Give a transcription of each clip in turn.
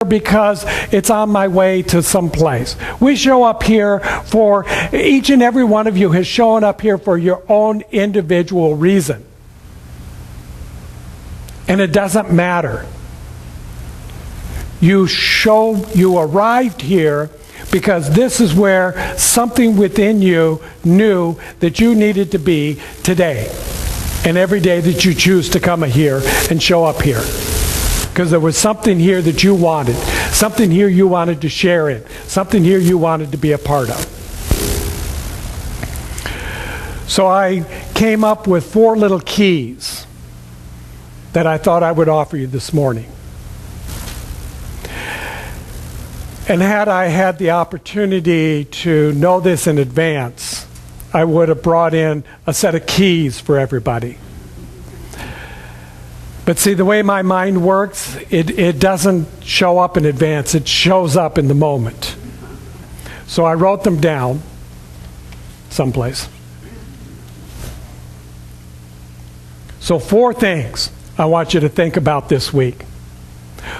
because it's on my way to someplace. We show up here for, each and every one of you has shown up here for your own individual reason. And it doesn't matter. You arrived here because this is where something within you knew that you needed to be today. And every day that you choose to come here and show up here. Because there was something here that you wanted. Something here you wanted to share in. Something here you wanted to be a part of. So I came up with 4 little keys that I thought I would offer you this morning. And had I had the opportunity to know this in advance, I would have brought in a set of keys for everybody. But see, the way my mind works, it doesn't show up in advance. It shows up in the moment. So I wrote them down someplace. So 4 things I want you to think about this week.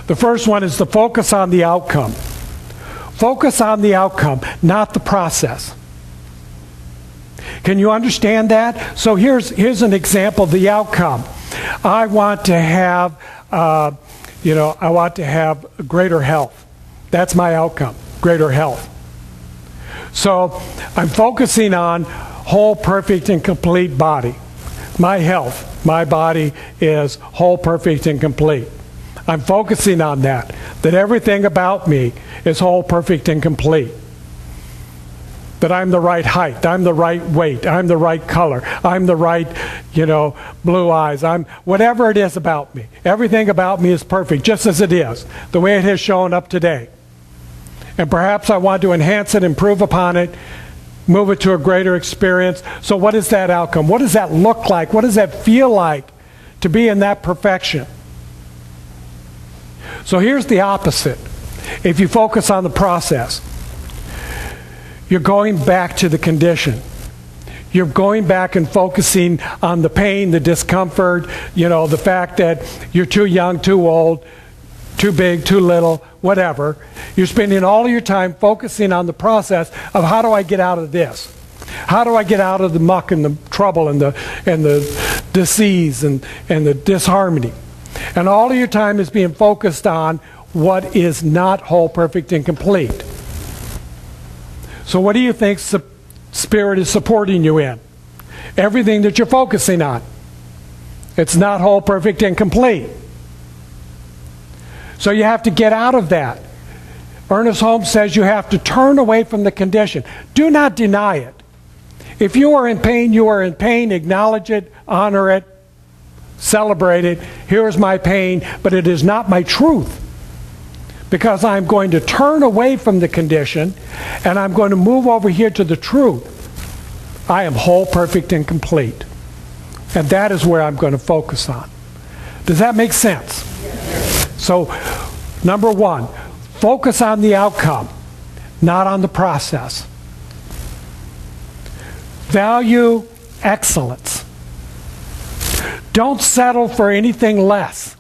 The first one is to focus on the outcome. Focus on the outcome, not the process. Can you understand that? So here's an example of the outcome. I want to have, I want to have greater health. That's my outcome, greater health. So I'm focusing on whole, perfect, and complete body. My health, my body is whole, perfect, and complete. I'm focusing on that everything about me is whole, perfect, and complete. That I'm the right height, I'm the right weight, I'm the right color, I'm the right, blue eyes, I'm whatever it is about me. Everything about me is perfect, just as it is, the way it has shown up today. And perhaps I want to enhance it, improve upon it, move it to a greater experience. So what is that outcome? What does that look like? What does that feel like to be in that perfection? So here's the opposite. If you focus on the process, you're going back to the condition. You're going back and focusing on the pain, the discomfort, the fact that you're too young, too old, too big, too little, whatever. You're spending all of your time focusing on the process of how do I get out of this? How do I get out of the muck and the trouble and the disease and the disharmony? And all of your time is being focused on what is not whole, perfect, and complete. So what do you think Spirit is supporting you in? Everything that you're focusing on. It's not whole, perfect, and complete. So you have to get out of that. Ernest Holmes says you have to turn away from the condition. Do not deny it. If you are in pain, you are in pain. Acknowledge it, honor it, celebrate it. Here is my pain, but it is not my truth. Because I'm going to turn away from the condition and I'm going to move over here to the truth. I am whole, perfect, and complete. And that is where I'm going to focus on. Does that make sense? Yes. So, number 1, focus on the outcome, not on the process. Value excellence. Don't settle for anything less.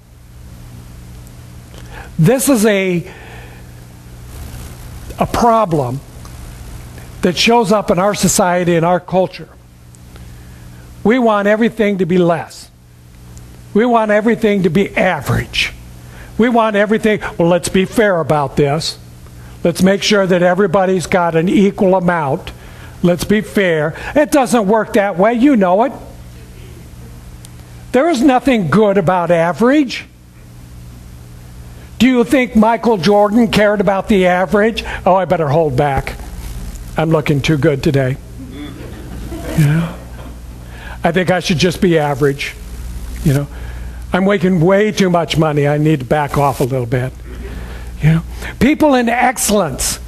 This is a problem that shows up in our society and our culture. We want everything to be less. We want everything to be average. We want everything, well, let's be fair about this. Let's make sure that everybody's got an equal amount. Let's be fair. It doesn't work that way. You know it. There is nothing good about average. Do you think Michael Jordan cared about the average? Oh, I better hold back. I'm looking too good today. I think I should just be average. I'm making way too much money. I need to back off a little bit. People in excellence,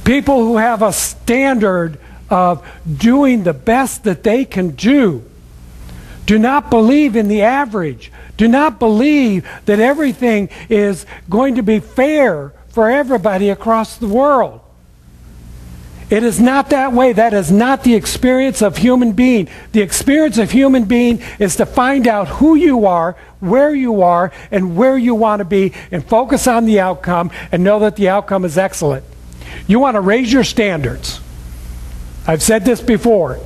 people who have a standard of doing the best that they can do not believe in the average. Do not believe that everything is going to be fair for everybody across the world. It is not that way. That is not the experience of human being. The experience of human being is to find out who you are, and where you want to be, and focus on the outcome and know that the outcome is excellent. You want to raise your standards. I've said this before.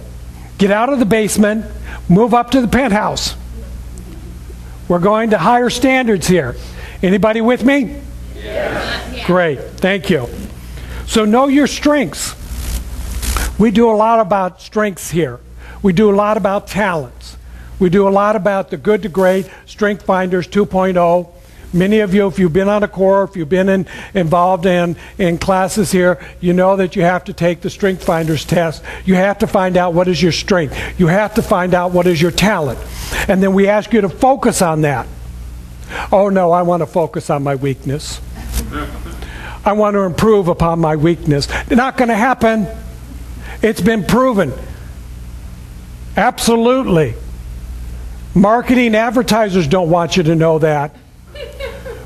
Get out of the basement, move up to the penthouse. We're going to higher standards here. Anybody with me? Yeah. Great. Thank you. So know your strengths. We do a lot about strengths here. We do a lot about talents. We do a lot about the good to great, Strength Finders 2.0. Many of you, if you've been on a core, if you've been involved in classes here, you know that you have to take the Strength Finders test. You have to find out what is your strength. You have to find out what is your talent. And then we ask you to focus on that. Oh no, I want to focus on my weakness. I want to improve upon my weakness. Not going to happen. It's been proven. Absolutely. Marketing advertisers don't want you to know that.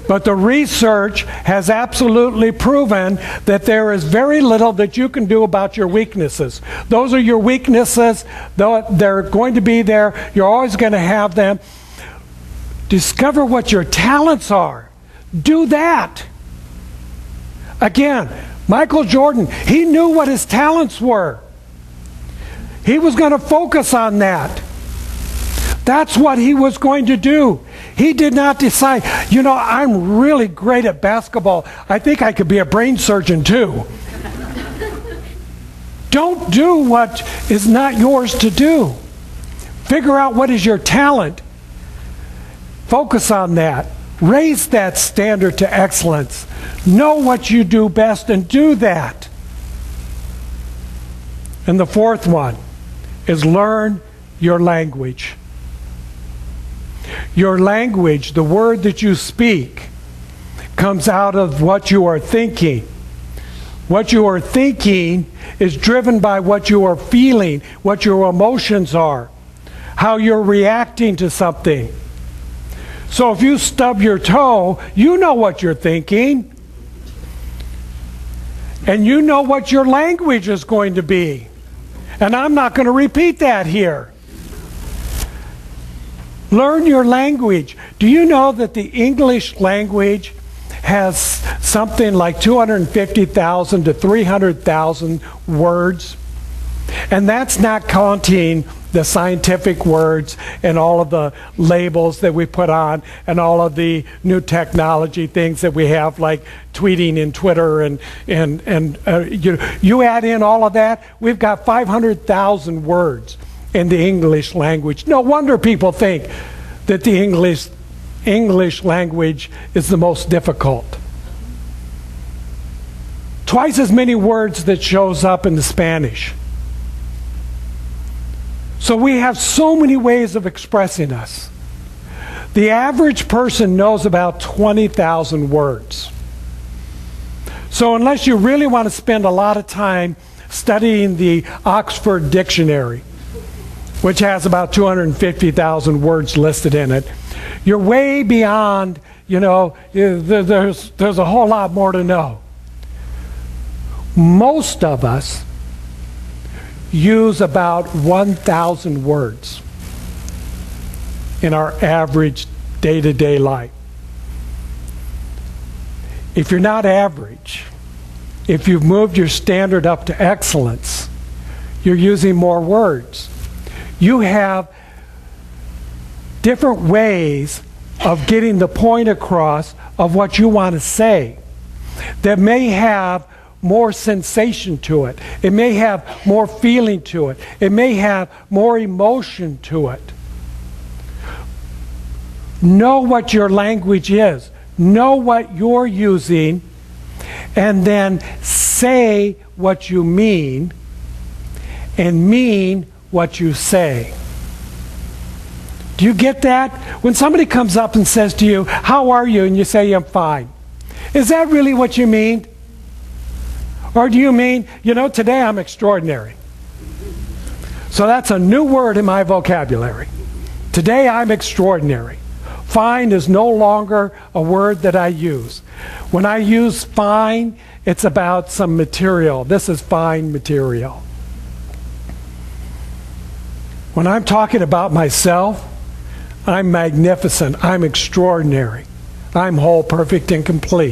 But the research has absolutely proven that there is very little that you can do about your weaknesses. Those are your weaknesses. They're going to be there. You're always going to have them. Discover what your talents are. Do that. Again, Michael Jordan, he knew what his talents were. He was going to focus on that. That's what he was going to do. He did not decide, I'm really great at basketball. I think I could be a brain surgeon too. Don't do what is not yours to do. Figure out what is your talent. Focus on that. Raise that standard to excellence. Know what you do best and do that. And the fourth one is learn your language. Your language, the word that you speak, comes out of what you are thinking. What you are thinking is driven by what you are feeling, what your emotions are, how you're reacting to something. So if you stub your toe, you know what you're thinking. And you know what your language is going to be. And I'm not going to repeat that here. Learn your language. Do you know that the English language has something like 250,000 to 300,000 words? And that's not counting the scientific words and all of the labels that we put on and all of the new technology things that we have, like tweeting and Twitter and you add in all of that, we've got 500,000 words in the English language. No wonder people think that the English language is the most difficult. Twice as many words that shows up in the Spanish. So we have so many ways of expressing us. The average person knows about 20,000 words. So unless you really want to spend a lot of time studying the Oxford Dictionary, which has about 250,000 words listed in it, you're way beyond, there's a whole lot more to know. Most of us use about 1,000 words in our average day-to-day life. If you're not average, if you've moved your standard up to excellence, you're using more words. You have different ways of getting the point across of what you want to say that may have more sensation to it. It may have more feeling to it. It may have more emotion to it. Know what your language is. Know what you're using, and then say what you mean and mean what you say. Do you get that? When somebody comes up and says to you, "How are you?" and you say, "I'm fine," is that really what you mean? Or do you mean, today I'm extraordinary? So that's a new word in my vocabulary. Today I'm extraordinary. Fine is no longer a word that I use. When I use fine, it's about some material. This is fine material. When I'm talking about myself, I'm magnificent. I'm extraordinary. I'm whole, perfect, and complete.